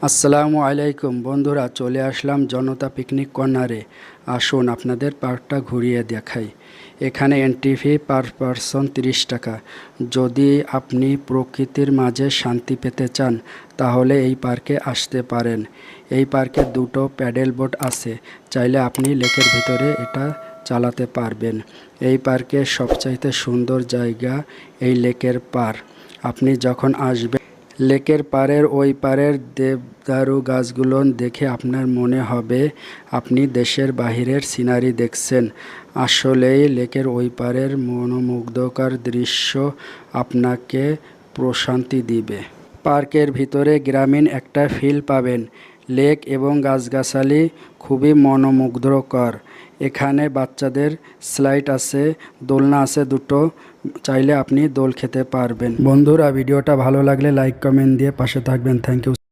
আসসালামু আলাইকুম বন্ধুরা, চলে আসলাম জনতা পিকনিক কর্নারে। আসুন আপনাদের পার্কটা ঘুরিয়ে দেখাই। এখানে এন্ট্রি ফি পার পারসন 30 টাকা। যদি আপনি প্রকৃতির মাঝে শান্তি পেতে চান তাহলে এই পার্কে আসতে পারেন। এই পার্কে দুটো প্যাডেল বোট আছে, চাইলে আপনি লেকের ভিতরে এটা চালাতে পারবেন। এই পার্কের সবচাইতে সুন্দর জায়গা এই লেকের পার। আপনি যখন আসবেন লেকের পাড়ের ওই পাড়ের দেবদারু গাছগুলো দেখে আপনার মনে হবে আপনি দেশের বাহিরের সিনারি দেখছেন। আসলেই লেকের ওই পাড়ের মনোমুগ্ধকর দৃশ্য আপনাকে প্রশান্তি দিবে। পার্কের ভিতরে গ্রামীণ একটা ফিল পাবেন। লেক এবং গাছগাছালি খুবই মনোমুগ্ধকর। এখানে বাচ্চাদের স্লাইড আছে, দোলনা আছে দুটো, চাইলে আপনি দোল খেতে পারবেন। বন্ধুরা, ভিডিওটা ভালো লাগলে লাইক কমেন্ট দিয়ে পাশে থাকবেন। Thank you.